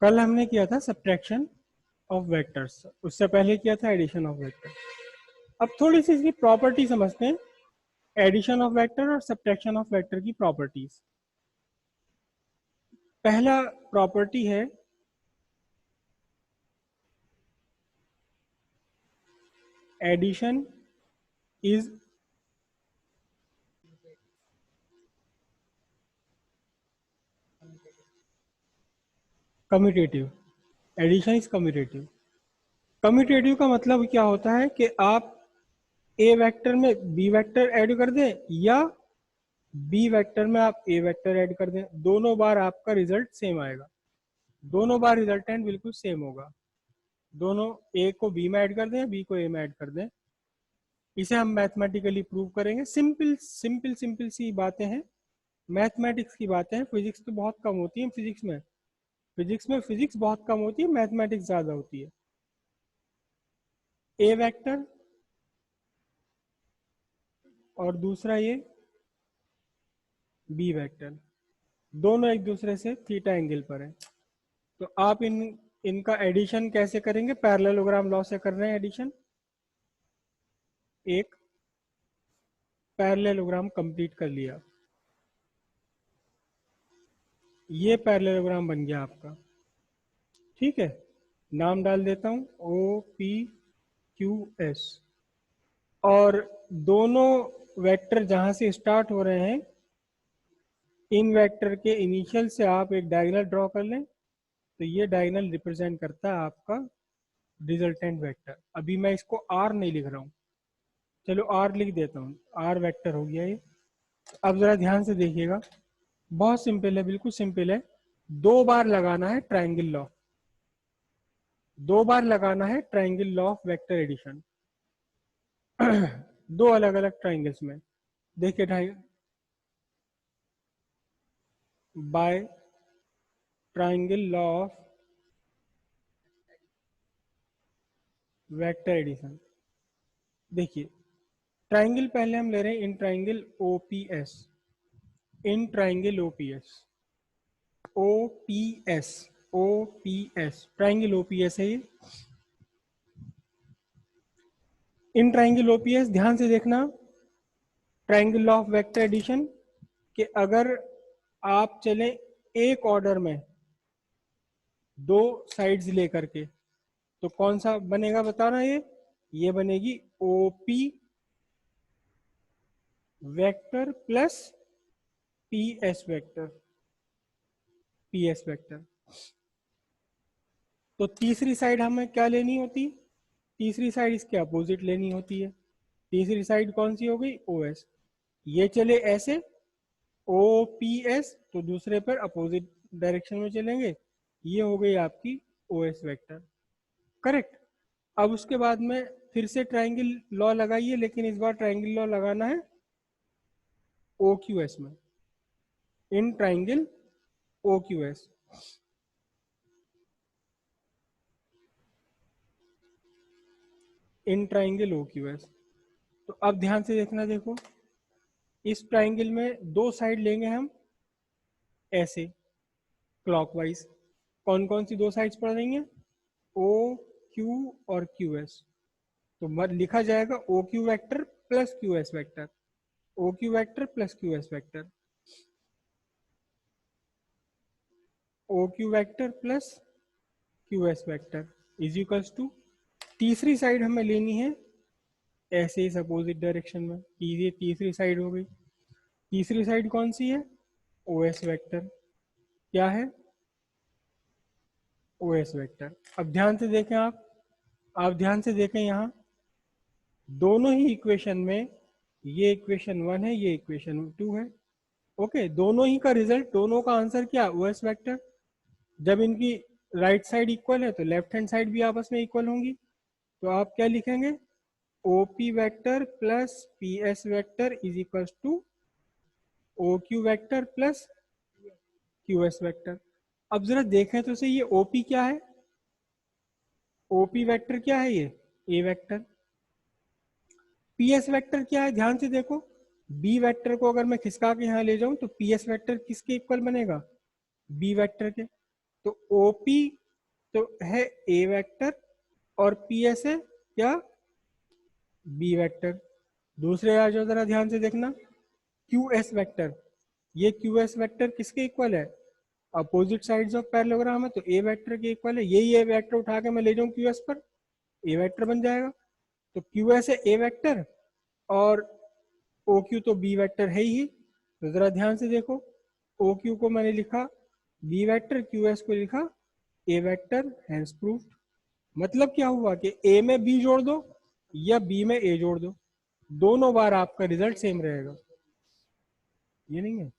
कल हमने किया था सब्ट्रैक्शन ऑफ वेक्टर्स, उससे पहले किया था एडिशन ऑफ वेक्टर। अब थोड़ी सी इसकी प्रॉपर्टी समझते हैं, एडिशन ऑफ वेक्टर और सब्ट्रैक्शन ऑफ वेक्टर की प्रॉपर्टीज। पहला प्रॉपर्टी है addition is commutative. Addition is commutative. Commutative का मतलब क्या होता है कि आप ए वेक्टर में बी वेक्टर ऐड कर दें या बी वेक्टर में आप ए वेक्टर ऐड कर दें, दोनों बार आपका रिजल्ट सेम आएगा, दोनों बार रिजल्टेंट बिल्कुल सेम होगा। दोनों ए को बी में ऐड कर दें, बी को ए में ऐड कर दें। इसे हम मैथमेटिकली प्रूव करेंगे। सिंपल सिंपल सिंपल सी बातें हैं, मैथमेटिक्स की बातें हैं। फिजिक्स तो बहुत कम होती है फिजिक्स बहुत कम होती है, मैथमेटिक्स ज्यादा होती है। ए वेक्टर और दूसरा ये बी वेक्टर, दोनों एक दूसरे से थीटा एंगल पर है। तो आप इनका एडिशन कैसे करेंगे? पैरेललोग्राम लॉ से कर रहे हैं एडिशन। एक पैरेललोग्राम कंप्लीट कर लिया, ये पैरेललोग्राम बन गया आपका। ठीक है, नाम डाल देता हूं ओ पी क्यू एस। और दोनों वेक्टर जहां से स्टार्ट हो रहे हैं, इन वेक्टर के इनिशियल से आप एक डायगोनल ड्रॉ कर लें, तो ये डायगोनल रिप्रेजेंट करता है आपका रिजल्टेंट वेक्टर। अभी मैं इसको आर नहीं लिख रहा हूँ, चलो आर लिख देता हूँ, आर वेक्टर हो गया ये। अब जरा ध्यान से देखिएगा, बहुत सिंपल है, बिल्कुल सिंपल है। दो बार लगाना है ट्रायंगल लॉ, दो बार लगाना है triangle law of vector addition. दो अलग अलग ट्रायंगल्स में देखिए, by triangle law of vector addition. देखिए, ट्रायंगल पहले हम ले रहे हैं in triangle OPS, in triangle OPS, OPS, OPS, triangle OPS है ये। इन ट्रायंगल ओपीएस ध्यान से देखना, triangle law of vector addition कि अगर आप चले एक ऑर्डर में दो साइड्स लेकर के, तो कौन सा बनेगा बताना? ये बनेगी OP vector plus PS vector, PS vector. तो तीसरी साइड हमें क्या लेनी होती? तीसरी साइड इसके अपोजिट लेनी होती है। तीसरी साइड कौन सी हो गई? ओएस। ये चले ऐसे ओ पी एस, तो दूसरे पर अपोजिट डायरेक्शन में चलेंगे, ये हो गई आपकी ओ एस वेक्टर। करेक्ट। अब उसके बाद में फिर से ट्रायंगल लॉ लगाइए, लेकिन इस बार ट्रायंगल लॉ लगाना है ओ क्यू एस में, in triangle O Q S. In triangle O Q S. तो अब ध्यान से देखना, देखो इस ट्रायंगल में दो साइड लेंगे हम ऐसे क्लॉकवाइज। कौन कौन सी दो साइड्स पड़ रही हैं? ओ क्यू और क्यू एस। तो लिखा जाएगा O Q vector plus Q S vector, O Q vector plus Q S vector, O Q vector plus Q S vector is equals to, तीसरी साइड हमें लेनी है ऐसे इस अपोजिट डायरेक्शन में, ये तीसरी साइड हो गई। तीसरी साइड कौन सी है? O S vector. क्या है? O S vector. अब ध्यान से देखें आप ध्यान से देखें यहाँ दोनों ही इक्वेशन में, ये इक्वेशन 1 है, ये इक्वेशन 2 है। ओके, दोनों ही का रिजल्ट, दोनों का आंसर क्या? O S vector. जब इनकी राइट साइड इक्वल है तो लेफ्ट हैंड साइड भी आपस में इक्वल होंगी। तो आप क्या लिखेंगे? O P vector plus P S vector is equal to O Q vector plus Q S vector. अब जरा देखें तो सही, ये ओपी क्या है? ओपी वेक्टर क्या है? ये ए वेक्टर। पी एस वेक्टर क्या है? ध्यान से देखो, बी वेक्टर को अगर मैं खिसका के यहाँ ले जाऊं तो पी एस वेक्टर किसके इक्वल बनेगा? बी वेक्टर के। तो ओपी तो है ए वेक्टर और पी एस है क्या, बी वेक्टर। दूसरे आ जाओ जरा ध्यान से देखना, क्यू एस वेक्टर, ये क्यू एस वेक्टर किसके इक्वल है, अपोजिट साइड्स ऑफ पैरेललोग्राम है, तो ए वेक्टर के इक्वल है। यही ए वेक्टर उठा के मैं ले जाऊं क्यू एस पर, ए वेक्टर बन जाएगा। तो क्यू एस है ए वेक्टर और ओ क्यू तो बी वेक्टर है ही। तो जरा ध्यान से देखो, ओ क्यू को मैंने लिखा बी वेक्टर, क्यू एस को लिखा ए वेक्टर, हैंस प्रूफ्ड। मतलब क्या हुआ कि ए में बी जोड़ दो या बी में ए जोड़ दो, दोनों बार आपका रिजल्ट सेम रहेगा। ये नहीं है।